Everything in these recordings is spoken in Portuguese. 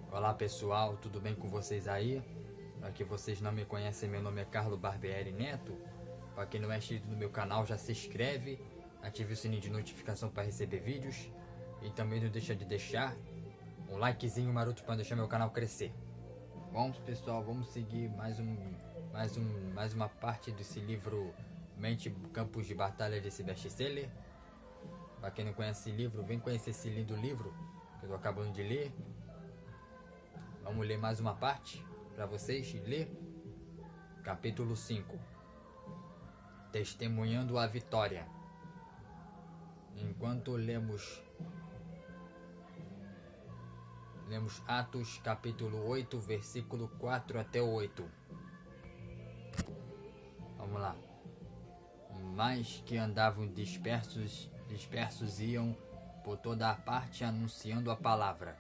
Olá pessoal, tudo bem com vocês aí? Para que vocês não me conhecem, meu nome é Carlos Barbieri Neto. Para quem não é inscrito no meu canal, já se inscreve, ative o sininho de notificação para receber vídeos e também não deixa de deixar um likezinho maroto para deixar meu canal crescer. Bom pessoal, vamos seguir mais uma parte desse livro Mente Campos de Batalha desse best-seller. Para quem não conhece esse livro, vem conhecer esse lindo livro que eu estou acabando de ler. Vamos ler mais uma parte para vocês ler. Capítulo 5. Testemunhando a vitória. Enquanto lemos Atos capítulo 8, versículo 4 até o 8. Vamos lá. Mas que andavam dispersos iam por toda a parte anunciando a palavra.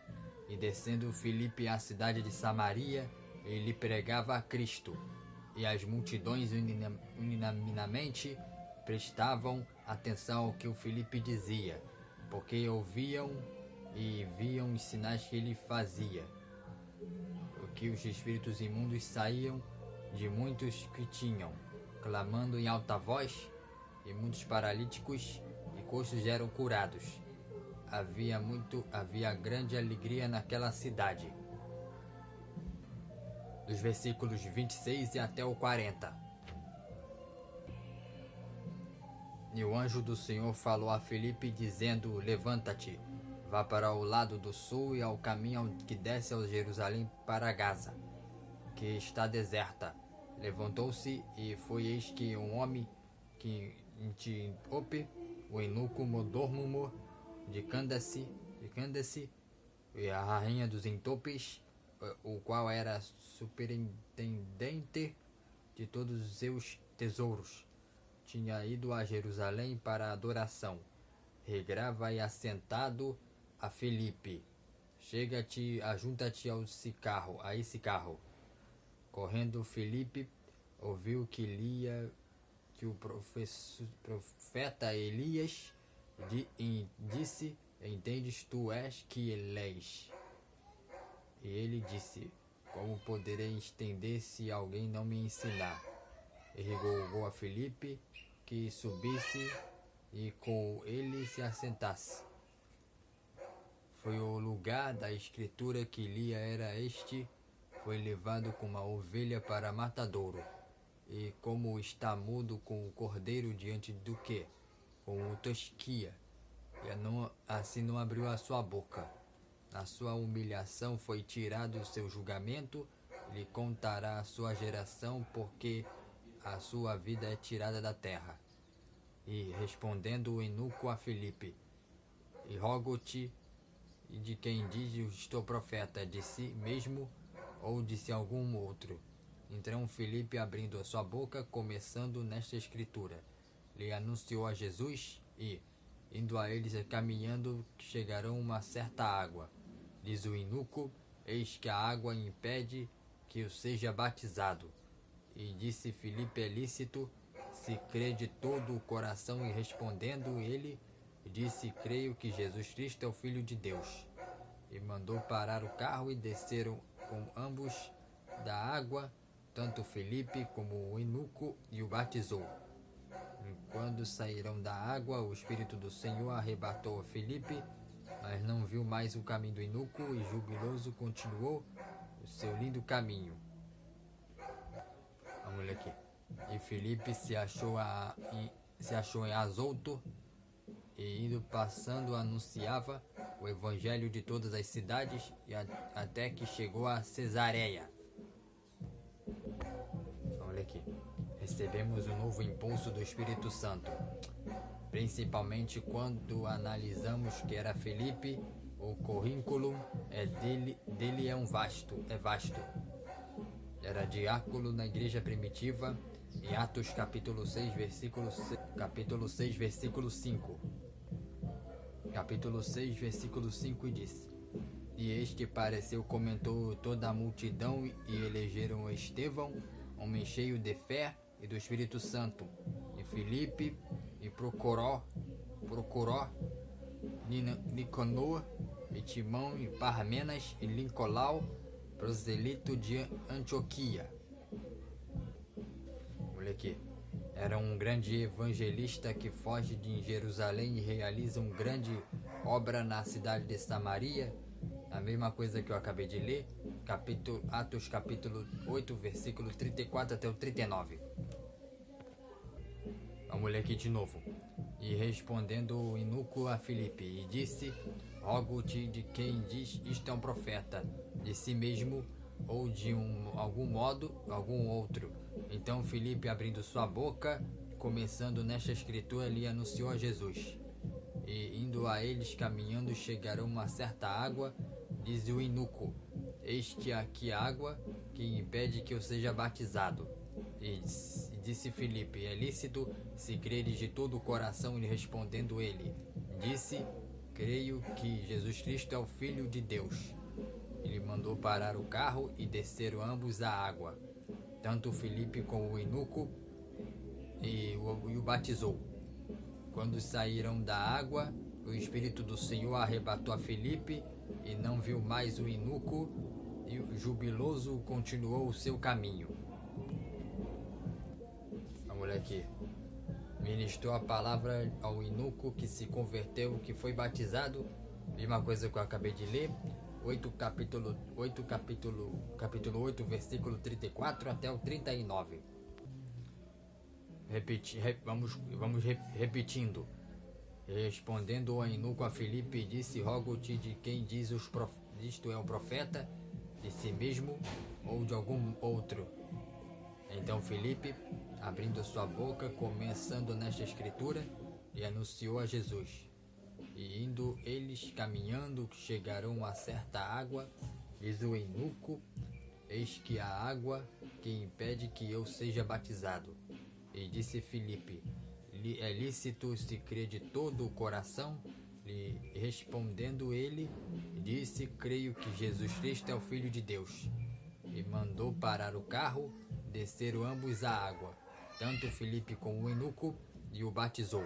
E descendo Filipe à cidade de Samaria, ele pregava a Cristo. E as multidões unanimemente prestavam atenção ao que o Filipe dizia, porque ouviam e viam os sinais que ele fazia. O que os espíritos imundos saíam de muitos que tinham, clamando em alta voz, e muitos paralíticos e coxos eram curados. Havia grande alegria naquela cidade. Dos versículos 26 e até o 40. E o anjo do Senhor falou a Filipe, dizendo: Levanta-te, vá para o lado do sul e ao caminho que desce ao Jerusalém para Gaza, que está deserta. Levantou-se e foi, eis que um homem que Antíope, o eunuco Modormo de Candace, e a rainha dos Entopes, o qual era superintendente de todos os seus tesouros, tinha ido a Jerusalém para a adoração. Regrava e assentado a Filipe: Chega-te, ajunta-te a esse carro. Correndo Filipe, ouviu que lia que o profeta Elias disse: Entendes tu és que lês? E ele disse: Como poderei entender se alguém não me ensinar? E rogou a Filipe que subisse e com ele se assentasse. Foi o lugar da escritura que lia era este: foi levado com uma ovelha para matadouro, e como está mudo com o cordeiro diante do que, com o tosquia, e assim não abriu a sua boca. Na sua humilhação foi tirado o seu julgamento, lhe contará a sua geração, porque a sua vida é tirada da terra. E respondendo o eunuco a Filipe: E rogo-te, de quem diz estou profeta, de si mesmo ou de si algum outro? Então Filipe, abrindo a sua boca, começando nesta escritura, lhe anunciou a Jesus e, indo a eles caminhando, chegaram a uma certa água. Diz o eunuco: Eis que a água impede que eu seja batizado. E disse Filipe: É lícito, se crê de todo o coração. E respondendo ele, disse: Creio que Jesus Cristo é o Filho de Deus. E mandou parar o carro e desceram com ambos da água, tanto Filipe como o eunuco, e o batizou. E quando saíram da água, o Espírito do Senhor arrebatou a Filipe, mas não viu mais o caminho do eunuco, e jubiloso continuou o seu lindo caminho. Vamos ler aqui. E Filipe se achou em Azoto, e indo passando anunciava o evangelho de todas as cidades, e até que chegou a Cesareia. Vamos ler aqui. Recebemos um novo impulso do Espírito Santo, principalmente quando analisamos que era Filipe. O currículo dele é vasto. Era diácono na igreja primitiva, em Atos capítulo 6, versículo 5. Capítulo 6, versículo 5 diz: E eis que pareceu, comentou toda a multidão, e elegeram Estevão, homem cheio de fé e do Espírito Santo, e Filipe, e procurou Nicanor e Timão e Parmenas e Lincolau, proselito de Antioquia. Olha aqui. Era um grande evangelista que foge de Jerusalém e realiza uma grande obra na cidade de Samaria. A mesma coisa que eu acabei de ler, Atos capítulo 8, versículo 34 até o 39. Vamos ler aqui de novo. E respondendo o eunuco a Filipe, e disse: Rogo-te de quem diz isto é um profeta, de si mesmo ou de algum outro. Então Filipe, abrindo sua boca, começando nesta escritura, lhe anunciou a Jesus. E indo a eles caminhando, chegaram a uma certa água. Diz o eunuco: Eis que aqui água que impede que eu seja batizado. E disse Filipe: É lícito se creres de todo o coração? E respondendo ele, disse: Creio que Jesus Cristo é o Filho de Deus. Ele mandou parar o carro e desceram ambos à água, tanto Filipe como o eunuco, e o batizou. Quando saíram da água, o Espírito do Senhor arrebatou a Filipe, e não viu mais o eunuco, e o jubiloso continuou o seu caminho. Vamos ler aqui. Ministrou a palavra ao eunuco, que se converteu, que foi batizado. Mesma coisa que eu acabei de ler. Capítulo 8, versículo 34 até o 39. Vamos repetindo. Respondendo o eunuco a Filipe, disse: Rogo-te de quem diz isto é um profeta, de si mesmo ou de algum outro. Então Filipe, abrindo sua boca, começando nesta escritura, lhe anunciou a Jesus. E indo eles caminhando, chegaram a certa água. Diz o eunuco: Eis que a água que impede que eu seja batizado. E disse Filipe: É lícito se crer de todo o coração? E respondendo ele, disse: Creio que Jesus Cristo é o Filho de Deus. E mandou parar o carro, desceram ambos à água, tanto Filipe como o eunuco, e o batizou.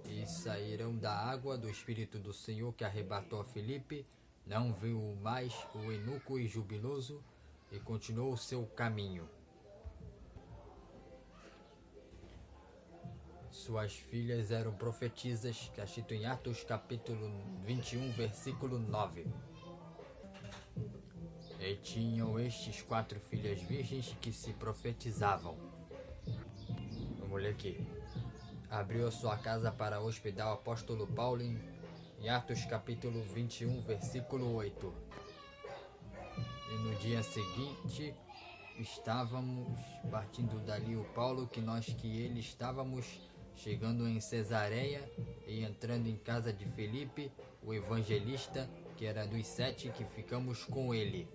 E saíram da água do Espírito do Senhor que arrebatou a Filipe, não viu mais o eunuco e jubiloso, e continuou o seu caminho. Suas filhas eram profetisas, que está em Atos capítulo 21, versículo 9. E tinham estes 4 filhas virgens que se profetizavam. Vamos ler aqui. Abriu a sua casa para hospedar o apóstolo Paulo em Atos capítulo 21, versículo 8. E no dia seguinte estávamos partindo dali o Paulo, que ele estávamos chegando em Cesareia e entrando em casa de Filipe, o evangelista, que era dos 7 que ficamos com ele.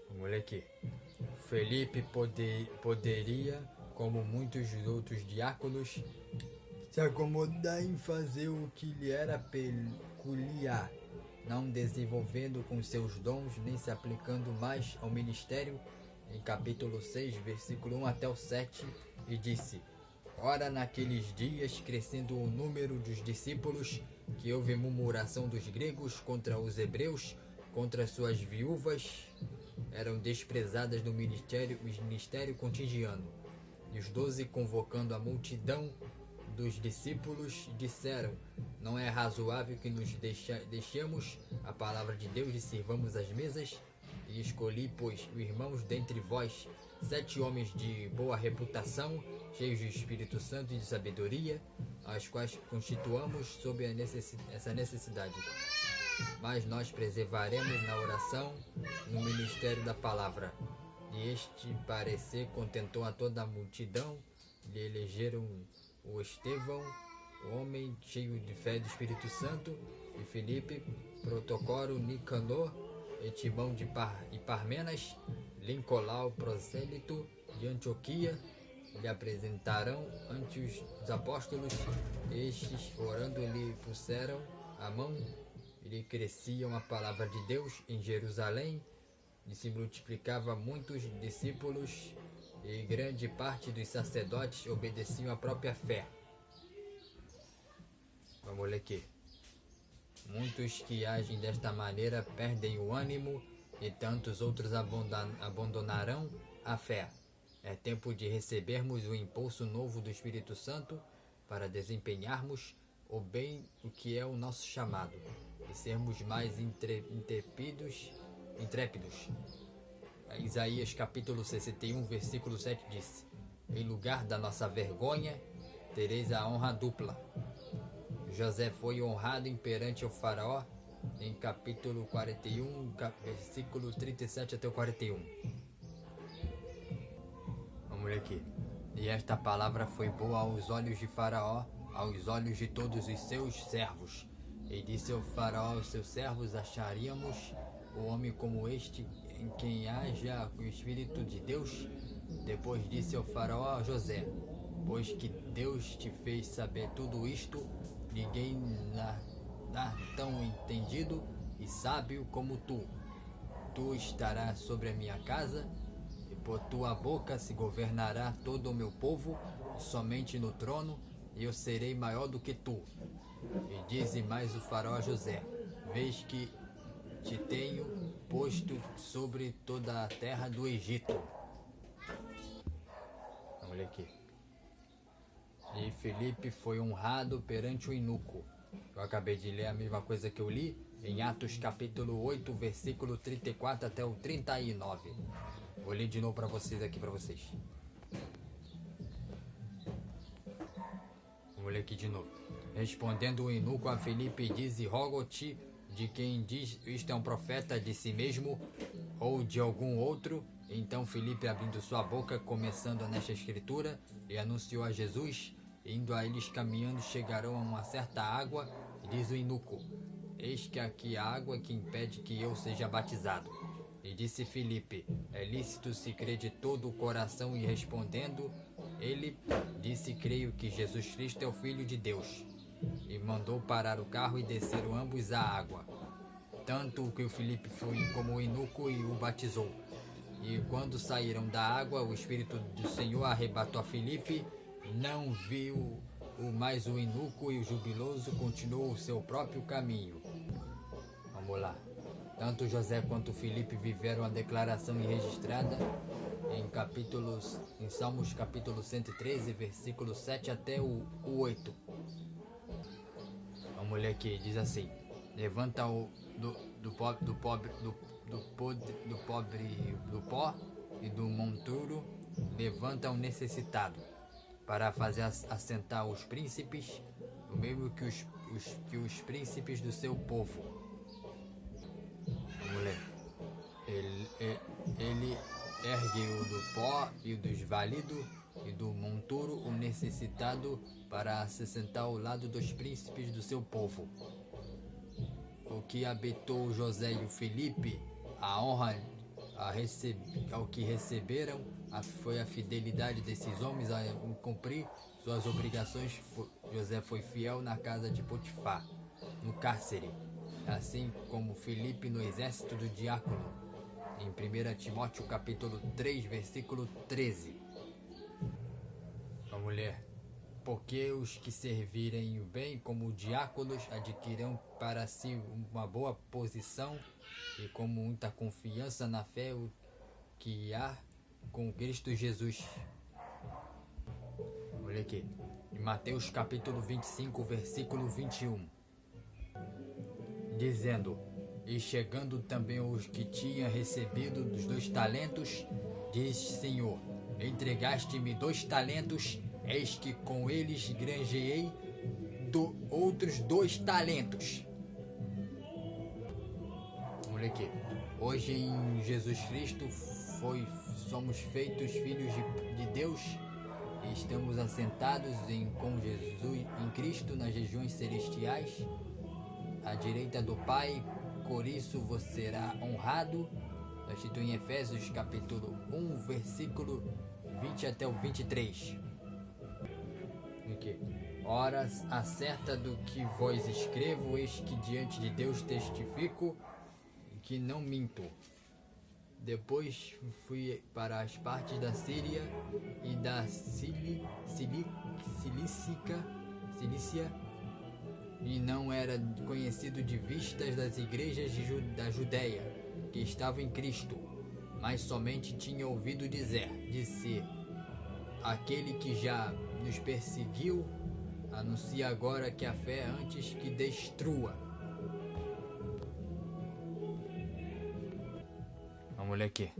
Vamos ler aqui. Filipe poderia, como muitos outros diáconos, se acomodar em fazer o que lhe era peculiar, não desenvolvendo com seus dons, nem se aplicando mais ao ministério. Em capítulo 6, versículo 1 até o 7, e disse: Ora, naqueles dias, crescendo o número dos discípulos, que houve murmuração dos gregos contra os hebreus, contra suas viúvas, eram desprezadas no ministério contagiano. E os 12, convocando a multidão dos discípulos, disseram: Não é razoável que nos deixemos a palavra de Deus e sirvamos as mesas? E escolhi, pois, irmãos, dentre vós, 7 homens de boa reputação, cheios de Espírito Santo e de sabedoria, as quais constituamos sob essa necessidade. Mas nós preservaremos na oração, no ministério da palavra. E este parecer contentou a toda a multidão. Lhe elegeram o Estevão, o homem cheio de fé do Espírito Santo, e Filipe, Protocoro, Nicanor, e Timão de Parmenas, Lincolau, prosélito de Antioquia. Lhe apresentaram ante os apóstolos. Estes, orando, lhe puseram a mão, e lhe cresciam a palavra de Deus em Jerusalém, e se multiplicava muitos discípulos, e grande parte dos sacerdotes obedeciam à própria fé. Vamos ler aqui. Muitos que agem desta maneira perdem o ânimo e tantos outros abandonarão a fé. É tempo de recebermos o impulso novo do Espírito Santo para desempenharmos o bem o que é o nosso chamado e sermos mais intrépidos. Isaías capítulo 61, versículo 7 diz: em lugar da nossa vergonha, tereis a honra dupla. José foi honrado perante o faraó em capítulo 41, versículo 37 até o 41. Vamos ler aqui. E esta palavra foi boa aos olhos de Faraó, aos olhos de todos os seus servos. E disse ao Faraó aos seus servos: acharíamos o homem como este, em quem haja o Espírito de Deus? Depois disse ao Faraó a José: pois que Deus te fez saber tudo isto, ninguém dá tão entendido e sábio como tu. Tu estarás sobre a minha casa, e por tua boca se governará todo o meu povo, e somente no trono eu serei maior do que tu. E dize mais o faraó a José: vês que te tenho posto sobre toda a terra do Egito. Vamos ler aqui. E Filipe foi honrado perante o eunuco. Eu acabei de ler a mesma coisa que eu li em Atos capítulo 8, versículo 34 até o 39. Vou ler de novo para vocês aqui, para vocês. Vou ler aqui de novo. Respondendo o eunuco a Filipe, diz: rogo-te, de quem diz isto é um profeta de si mesmo ou de algum outro? Então Filipe, abrindo sua boca, começando nesta escritura, e anunciou a Jesus. Indo a eles caminhando, chegarão a uma certa água, e diz o eunuco: eis que aqui a água que impede que eu seja batizado. E disse Filipe: é lícito se crer de todo o coração? E respondendo, ele disse: creio que Jesus Cristo é o Filho de Deus. E mandou parar o carro e desceram ambos à água. Tanto que o Filipe foi como o eunuco e o batizou. E quando saíram da água, o Espírito do Senhor arrebatou a Filipe. Não viu mais o eunuco, e o jubiloso continuou o seu próprio caminho. Vamos lá. Tanto José quanto Filipe viveram a declaração registrada em Salmos capítulo 113, versículo 7 até o 8. Vamos ler aqui, diz assim: levanta o do pó e do monturo, levanta o necessitado, para fazer assentar os príncipes, o mesmo que os príncipes do seu povo. Vamos ler. Ele ergue-o do pó e dos válidos e do monturo, o necessitado, para se sentar ao lado dos príncipes do seu povo. O que habitou José e o Filipe, a honra ao que receberam, foi a fidelidade desses homens a cumprir suas obrigações. José foi fiel na casa de Potifar, no cárcere, assim como Filipe no exército do diácono, em 1 Timóteo capítulo 3, versículo 13. Vamos ler. Porque os que servirem o bem como diáconos adquirirão para si uma boa posição e com muita confiança na fé o que há com Cristo Jesus. Olha aqui, em Mateus capítulo 25, versículo 21, dizendo: e chegando também os que tinham recebido dos 2 talentos, diz: Senhor, entregaste-me 2 talentos, eis que com eles granjeei outros 2 talentos. Olha aqui, hoje em Jesus Cristo somos feitos filhos de Deus e estamos assentados com Jesus em Cristo nas regiões celestiais, à direita do Pai. Por isso você será honrado. Está escrito em Efésios capítulo 1, versículo 20 até o 23. Aqui. Ora, acerta do que vos escrevo, eis que diante de Deus testifico que não minto. Depois fui para as partes da Síria e da Cilícia, e não era conhecido de vistas das igrejas da Judéia, que estavam em Cristo, mas somente tinha ouvido dizer, disse: aquele que já nos perseguiu, anuncia agora que a fé antes que destrua. Vamos ler aqui.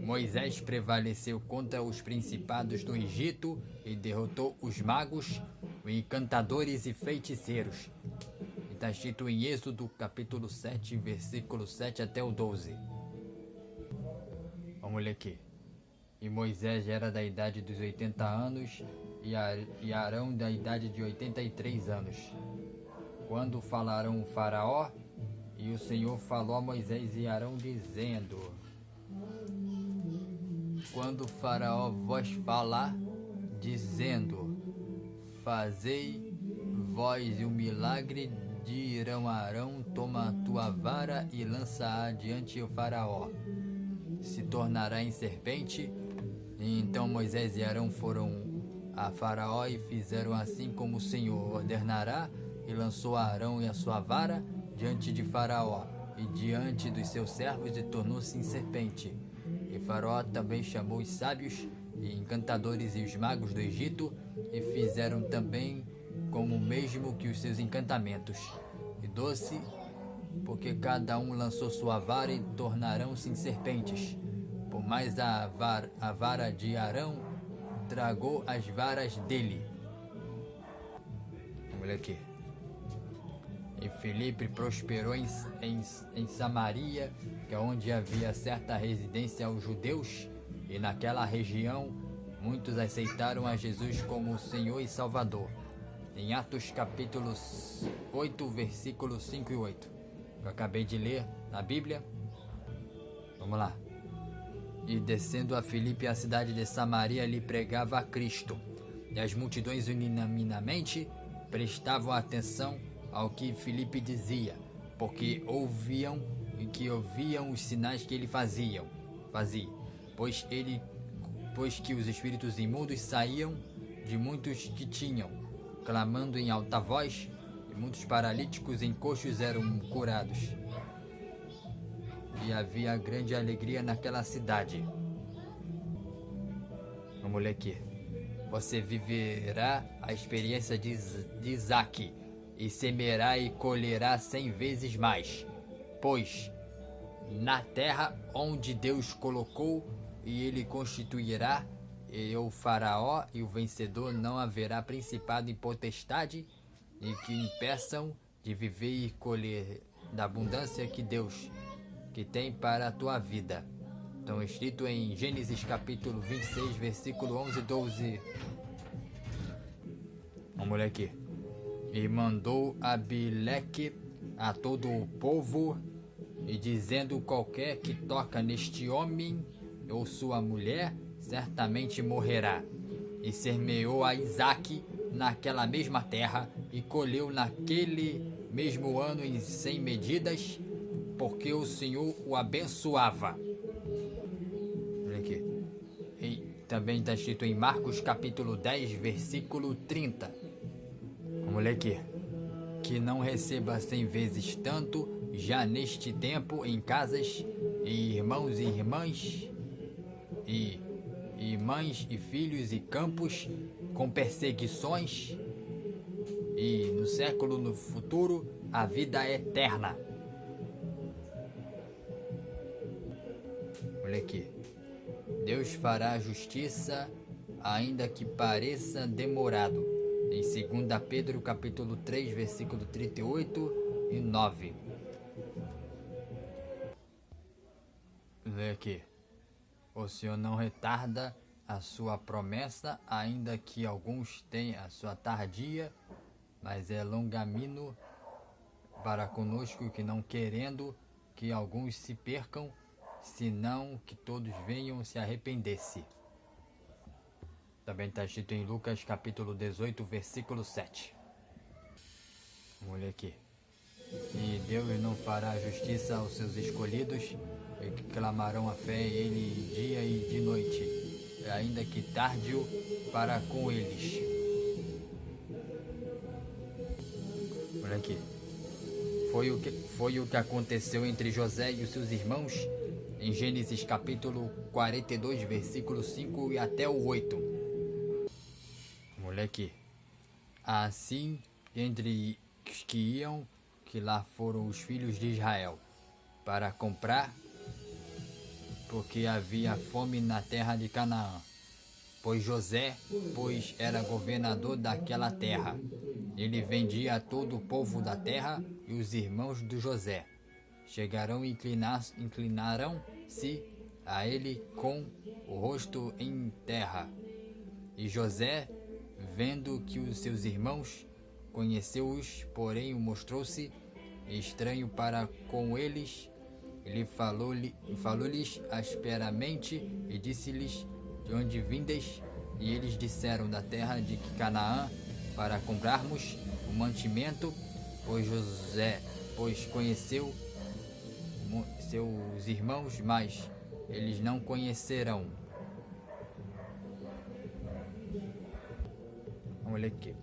Moisés prevaleceu contra os principados do Egito e derrotou os magos, os encantadores e feiticeiros. Está escrito em Êxodo capítulo 7, versículo 7 até o 12. Vamos ler aqui. E Moisés era da idade dos 80 anos e Arão da idade de 83 anos. Quando falaram o faraó, e o Senhor falou a Moisés e Arão dizendo: quando o faraó vos falar, dizendo: fazei vós o milagre, dirão a Arão: toma a tua vara e lança-a diante o faraó. Se tornará em serpente. E então Moisés e Arão foram a faraó e fizeram assim como o Senhor ordenará, e lançou a Arão e a sua vara diante de faraó e diante dos seus servos, e tornou-se em serpente. E faraó também chamou os sábios e encantadores e os magos do Egito, e fizeram também como o mesmo que os seus encantamentos. E doce, porque cada um lançou sua vara, e tornarão-se em serpentes. Por mais a vara de Arão tragou as varas dele. Olha aqui. E Filipe prosperou em Samaria, que é onde havia certa residência aos judeus, e naquela região muitos aceitaram a Jesus como Senhor e Salvador. Em Atos capítulo 8, versículos 5 e 8. Eu acabei de ler na Bíblia. Vamos lá. E descendo a Filipe, a cidade de Samaria, lhe pregava a Cristo. E as multidões unanimemente prestavam atenção ao que Filipe dizia, porque ouviam os sinais que ele fazia, pois que os espíritos imundos saíam de muitos que tinham, clamando em alta voz, e muitos paralíticos e coxos eram curados. E havia grande alegria naquela cidade. Vamos ler aqui. Você viverá a experiência de Isaac, e semeará e colherá 100 vezes mais, pois na terra onde Deus colocou, e ele constituirá, e o faraó e o vencedor, não haverá principado e potestade, e que impeçam de viver e colher da abundância que Deus que tem para a tua vida. Então, escrito em Gênesis capítulo 26, versículo 11 e 12. Vamos ler aqui. E mandou Abileque a todo o povo, e dizendo: qualquer que toca neste homem ou sua mulher, certamente morrerá. E semeou a Isaque naquela mesma terra, e colheu naquele mesmo ano em 100 medidas, porque o Senhor o abençoava. Olha aqui. E também está escrito em Marcos capítulo 10, versículo 30. Vamos ler aqui. Que não receba 100 vezes tanto, já neste tempo, em casas, e irmãos e irmãs, e mães e filhos e campos, com perseguições, e no século no futuro, a vida eterna. Olha aqui. Deus fará justiça, ainda que pareça demorado. Em 2 Pedro capítulo 3, versículo 38 e 9. Lê aqui. O Senhor não retarda a sua promessa, ainda que alguns tenham a sua tardia, mas é longanimo para conosco, que não querendo que alguns se percam, senão que todos venham se arrepender-se. Também está escrito em Lucas capítulo 18, versículo 7. Vamos ler aqui. E Deus não fará justiça aos seus escolhidos, e que clamarão a fé ele dia e de noite, ainda que tardio para com eles. aqui. Foi o que aconteceu entre José e os seus irmãos em Gênesis capítulo 42, versículo 5 e até o 8. Moleque. Assim, entre os que iam, que lá foram os filhos de Israel, para comprar, porque havia fome na terra de Canaã. Pois José, era governador daquela terra. Ele vendia a todo o povo da terra, e os irmãos de José chegaram e inclinaram-se a ele com o rosto em terra. E José, vendo que os seus irmãos, conheceu-os, porém mostrou-se estranho para com eles. Ele falou-lhes asperamente e disse-lhes: de onde vindes? E eles disseram: da terra de Canaã, para comprarmos o mantimento. Pois José, conheceu seus irmãos, mas eles não conheceram. Olha aqui.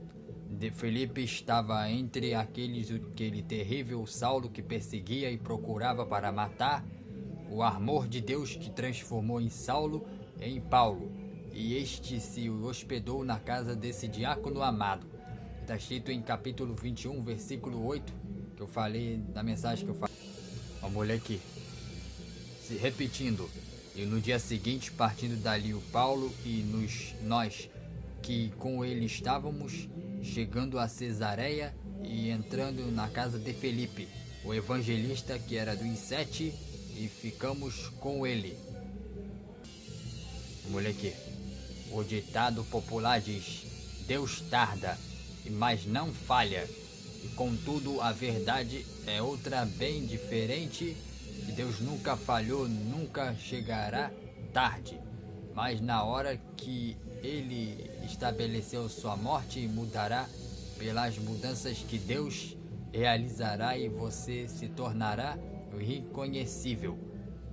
Felipe estava entre aquele terrível Saulo que perseguia e procurava para matar. O amor de Deus que transformou em Saulo em Paulo, e este se hospedou na casa desse diácono amado. Está escrito em capítulo 21, versículo 8, que eu falei da mensagem que eu falei. Olha aqui, repetindo: e no dia seguinte, partindo dali o Paulo e nós que com ele estávamos, chegando a Cesareia e entrando na casa de Felipe, o evangelista, que era dos 7, e ficamos com ele. Moleque, o ditado popular diz: Deus tarda, mas não falha. E contudo, a verdade é outra bem diferente. Que Deus nunca falhou, nunca chegará tarde. Mas na hora que ele estabeleceu sua morte, mudará pelas mudanças que Deus realizará, e você se tornará irreconhecível.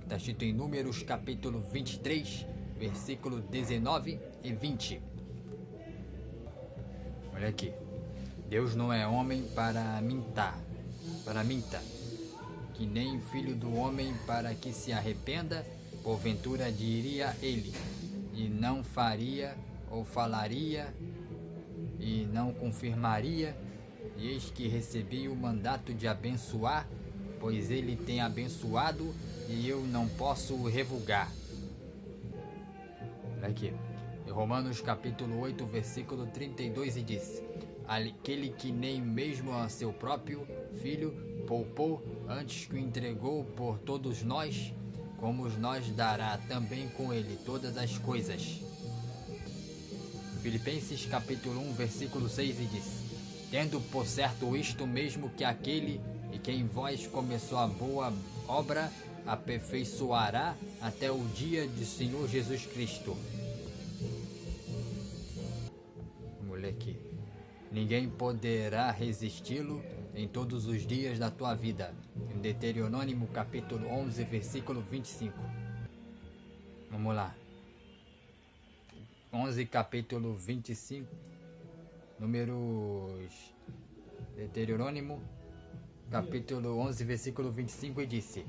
Está escrito em Números capítulo 23, versículo 19 e 20. Olha aqui. Deus não é homem para minta, que nem filho do homem para que se arrependa. Porventura diria ele, e não faria, ou falaria, e não confirmaria. E eis que recebi o mandato de abençoar, pois ele tem abençoado, e eu não posso revogar. Olha aqui. Em Romanos capítulo 8, versículo 32, e diz: aquele que nem mesmo a seu próprio filho poupou, antes que o entregou por todos nós, como nos dará também com ele todas as coisas. Filipenses capítulo 1, versículo 6, e diz: tendo por certo isto mesmo, que aquele que em vós começou a boa obra aperfeiçoará até o dia do Senhor Jesus Cristo. Moleque, ninguém poderá resisti-lo em todos os dias da tua vida. Em Deuteronômio capítulo 11, versículo 25. Vamos lá. 11, capítulo 25. Números. Deuteronômio capítulo 11, versículo 25, e disse: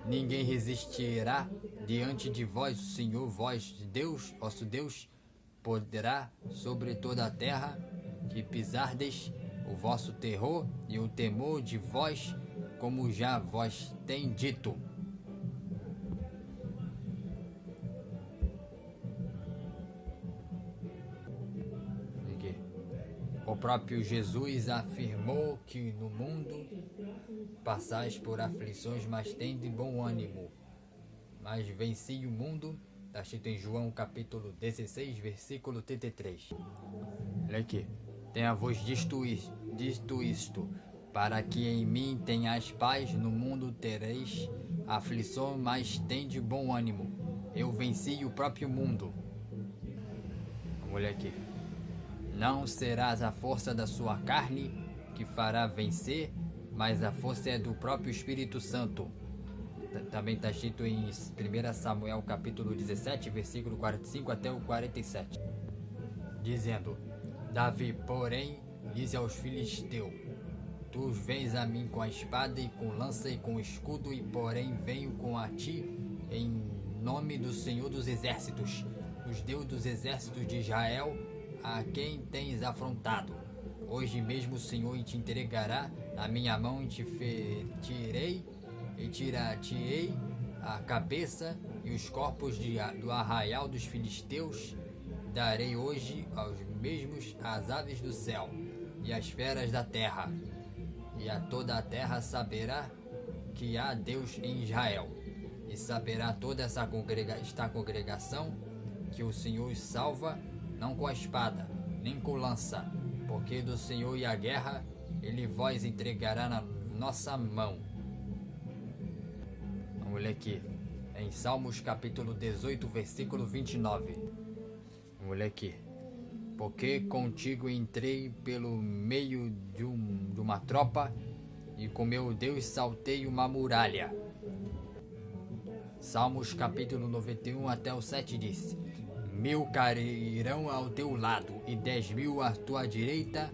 ninguém resistirá diante de vós, o Senhor, vós, Deus, vosso Deus, poderá sobre toda a terra que pisardes, o vosso terror e o temor de vós, como já vós tem dito. O próprio Jesus afirmou que no mundo passais por aflições, mas tende bom ânimo. Mas venci o mundo. Está escrito em João capítulo 16, versículo 33. Olha aqui. Tenha-vos dito isto, para que em mim tenhais paz. No mundo tereis aflição, mas tende bom ânimo. Eu venci o próprio mundo. Olha aqui. Não serás a força da sua carne que fará vencer, mas a força é do próprio Espírito Santo. Também está escrito em 1 Samuel capítulo 17, versículo 45 até o 47. Dizendo: Davi, porém, disse aos filisteus: Tu vens a mim com a espada e com lança e com escudo, e porém venho com a ti em nome do Senhor dos Exércitos, os Deus dos exércitos de Israel, a quem tens afrontado. Hoje mesmo o Senhor te entregará na minha mão, e tirei a cabeça e os corpos do arraial dos filisteus. Darei hoje aos mesmos as aves do céu e as feras da terra, e a toda a terra saberá que há Deus em Israel, e saberá toda esta congregação que o Senhor salva, não com a espada, nem com lança, porque do Senhor e a guerra ele vos entregará na nossa mão. Vamos ler aqui, em Salmos capítulo 18, versículo 29. Vamos ler aqui. Porque contigo entrei pelo meio de uma tropa, e com meu Deus saltei uma muralha. Salmos capítulo 91 até o 7 diz: 1000 cairão ao teu lado e 10.000 à tua direita,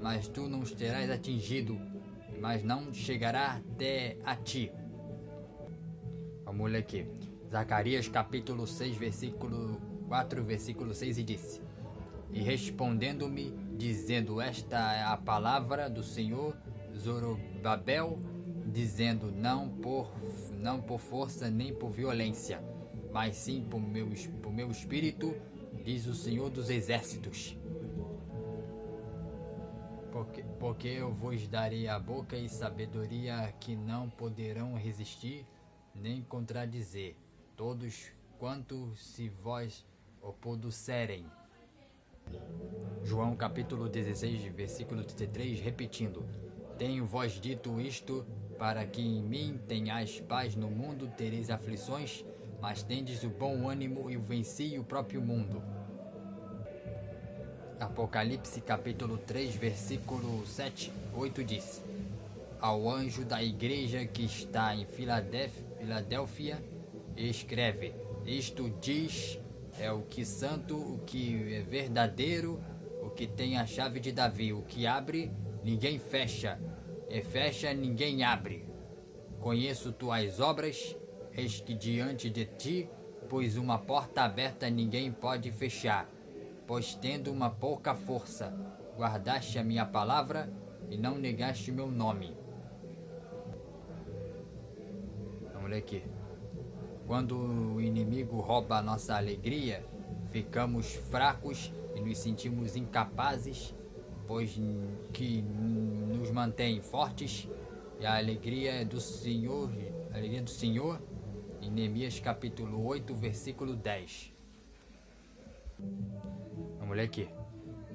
mas tu não serás atingido, mas não chegará até a ti. Vamos ler aqui. Zacarias capítulo 6, versículo 4, versículo 6 e disse: E respondendo-me, dizendo: Esta é a palavra do Senhor, Zorobabel, dizendo: Não por força nem por violência, mas sim por meu espírito, diz o Senhor dos Exércitos. Porque eu vos darei a boca e sabedoria que não poderão resistir, nem contradizer, todos quanto se vós opuserem. João capítulo 16, versículo 33, repetindo: Tenho vos dito isto, para que em mim tenhais paz. No mundo tereis aflições, mas tendes o bom ânimo, e venci o próprio mundo. Apocalipse capítulo 3, versículo 7, 8 diz: Ao anjo da igreja que está em Filadélfia, escreve: Isto diz é o que santo, o que é verdadeiro, o que tem a chave de Davi, o que abre, ninguém fecha, e fecha, ninguém abre. Conheço tuas obras, eis que diante de ti pus uma porta aberta, ninguém pode fechar. Pois tendo uma pouca força, guardaste a minha palavra e não negaste o meu nome. Vamos ler aqui. Quando o inimigo rouba a nossa alegria, ficamos fracos e nos sentimos incapazes, pois que nos mantém fortes, e a alegria do Senhor, em Neemias capítulo 8, versículo 10. Vamos ler aqui.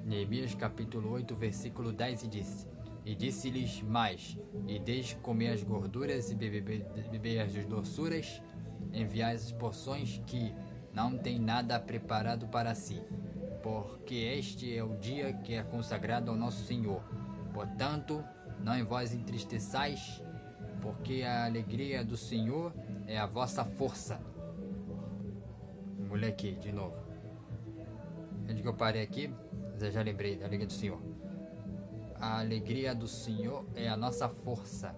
Neemias capítulo 8, versículo 10 e disse: E disse-lhes mais: E deixe comer as gorduras e beber as doçuras, enviai as porções que não tem nada preparado para si, porque este é o dia que é consagrado ao nosso Senhor. Portanto, não vos entristeçais, porque a alegria do Senhor é a vossa força. Vamos ler aqui de novo. Onde que eu parei aqui? Eu já lembrei da alegria do Senhor. A alegria do Senhor é a nossa força.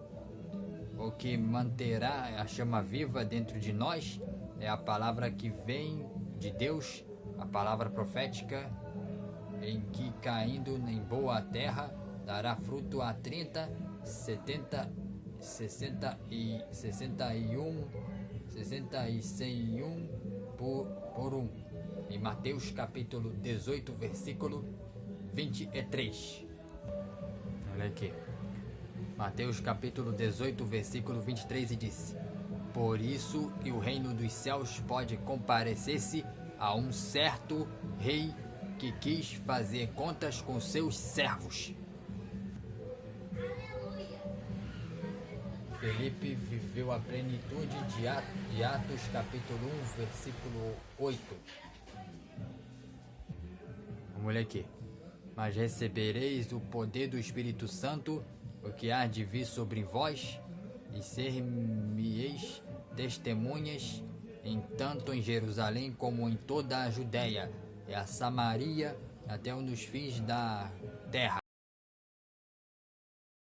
O que manterá a chama viva dentro de nós é a palavra que vem de Deus, a palavra profética, em que caindo em boa terra dará fruto a 30, 70, 60 e 61, 60 e 100 por um. Em Mateus capítulo 18, versículo 23. Olha aqui. Mateus capítulo 18, versículo 23 e disse: Por isso que o reino dos céus pode comparecer-se a um certo rei que quis fazer contas com seus servos. Felipe viveu a plenitude de Atos capítulo 1, versículo 8. Vamos ler aqui. Mas recebereis o poder do Espírito Santo, o que há de vir sobre vós, e ser-me-eis testemunhas, tanto em Jerusalém como em toda a Judéia e a Samaria, até nos fins da terra.